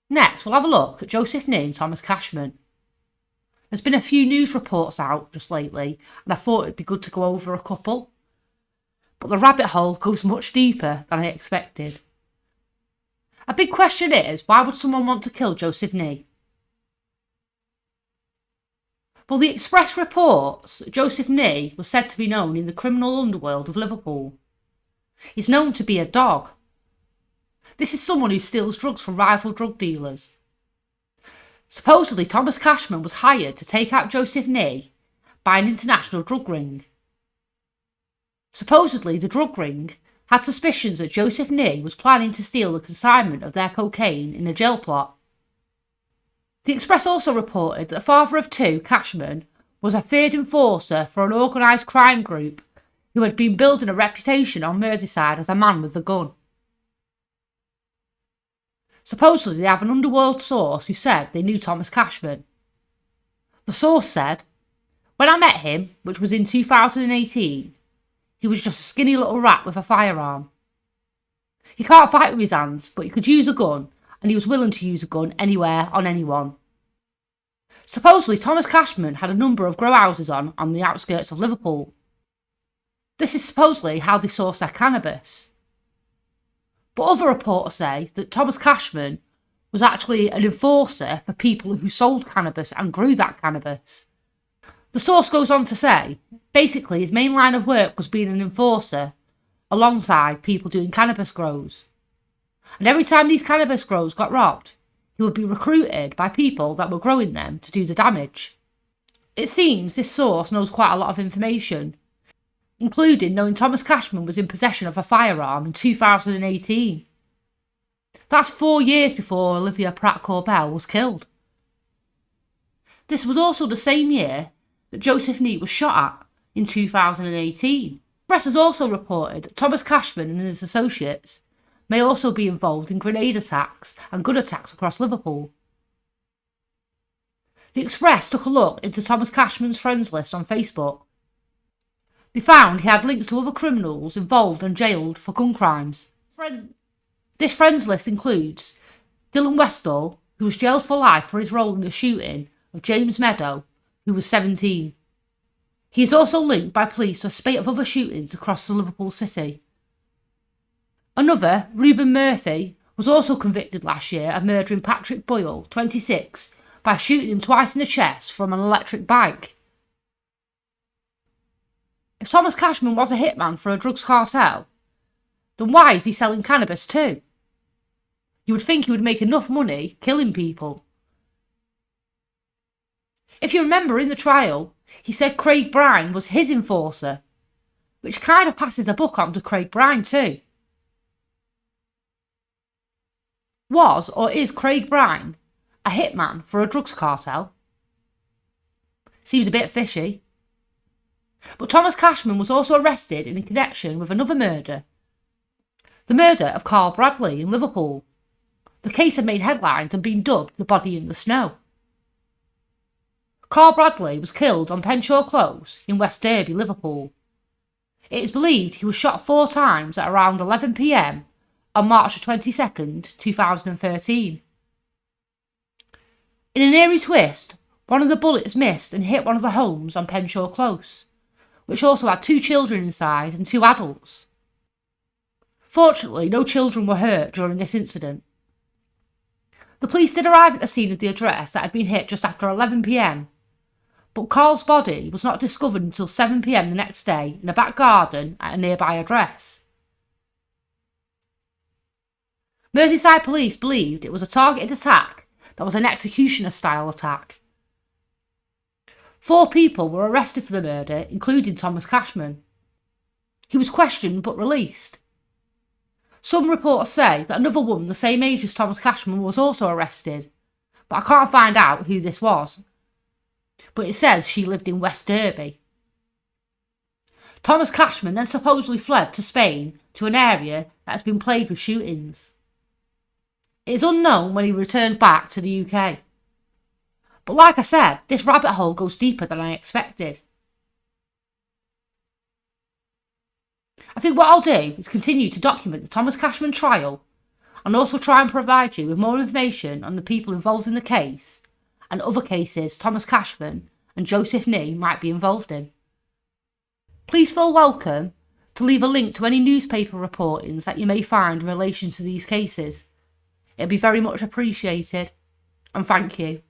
Next, we'll have a look at Joseph Nee and Thomas Cashman. There's been a few news reports out just lately, and I thought it'd be good to go over a couple. But the rabbit hole goes much deeper than I expected. A big question is, why would someone want to kill Joseph Nee? Well, the Express reports that Joseph Nee was said to be known in the criminal underworld of Liverpool. He's known to be a dog. This is someone who steals drugs from rival drug dealers. Supposedly, Thomas Cashman was hired to take out Joseph Nee by an international drug ring. Supposedly, the drug ring had suspicions that Joseph Nee was planning to steal the consignment of their cocaine in a jail plot. The Express also reported that the father of two, Cashman, was a feared enforcer for an organised crime group who had been building a reputation on Merseyside as a man with a gun. Supposedly, they have an underworld source who said they knew Thomas Cashman. The source said, "When I met him, which was in 2018, he was just a skinny little rat with a firearm. He can't fight with his hands, but he could use a gun, and he was willing to use a gun anywhere on anyone." Supposedly, Thomas Cashman had a number of grow houses on the outskirts of Liverpool. This is supposedly how they source their cannabis. But other reports say that Thomas Cashman was actually an enforcer for people who sold cannabis and grew that cannabis. The source goes on to say, basically his main line of work was being an enforcer alongside people doing cannabis grows. And every time these cannabis grows got robbed, he would be recruited by people that were growing them to do the damage. It seems this source knows quite a lot of information, including knowing Thomas Cashman was in possession of a firearm in 2018. That's 4 years before Olivia Pratt-Corbell was killed. This was also the same year that Joseph Nee was shot at in 2018. Press has also reported that Thomas Cashman and his associates may also be involved in grenade attacks and gun attacks across Liverpool. The Express took a look into Thomas Cashman's friends list on Facebook. They found he had links to other criminals involved and jailed for gun crimes. This friends list includes Dylan Westall, who was jailed for life for his role in the shooting of James Meadow, who was 17. He is also linked by police to a spate of other shootings across the Liverpool city. Another, Reuben Murphy, was also convicted last year of murdering Patrick Boyle, 26, by shooting him twice in the chest from an electric bike. If Thomas Cashman was a hitman for a drugs cartel, then why is he selling cannabis too? You would think he would make enough money killing people. If you remember in the trial, he said Craig Brine was his enforcer, which kind of passes a buck on to Craig Brine too. Was or is Craig Brine a hitman for a drugs cartel? Seems a bit fishy. But Thomas Cashman was also arrested in connection with another murder. The murder of Carl Bradley in Liverpool. The case had made headlines and been dubbed the body in the snow. Carl Bradley was killed on Penshaw Close in West Derby, Liverpool. It is believed he was shot 4 times at around 11 p.m. on March 22nd, 2013. In an eerie twist, one of the bullets missed and hit one of the homes on Penshaw Close, which also had 2 children inside and 2 adults. Fortunately, no children were hurt during this incident. The police did arrive at the scene of the address that had been hit just after 11 p.m, but Carl's body was not discovered until 7 p.m. the next day in a back garden at a nearby address. Merseyside police believed it was a targeted attack that was an executioner-style attack. 4 people were arrested for the murder, including Thomas Cashman. He was questioned but released. Some reports say that another woman the same age as Thomas Cashman was also arrested, but I can't find out who this was. But it says she lived in West Derby. Thomas Cashman then supposedly fled to Spain to an area that has been plagued with shootings. It is unknown when he returned back to the UK. But like I said, this rabbit hole goes deeper than I expected. I think what I'll do is continue to document the Thomas Cashman trial and also try and provide you with more information on the people involved in the case and other cases Thomas Cashman and Joseph Nee might be involved in. Please feel welcome to leave a link to any newspaper reportings that you may find in relation to these cases. It'd be very much appreciated, and thank you.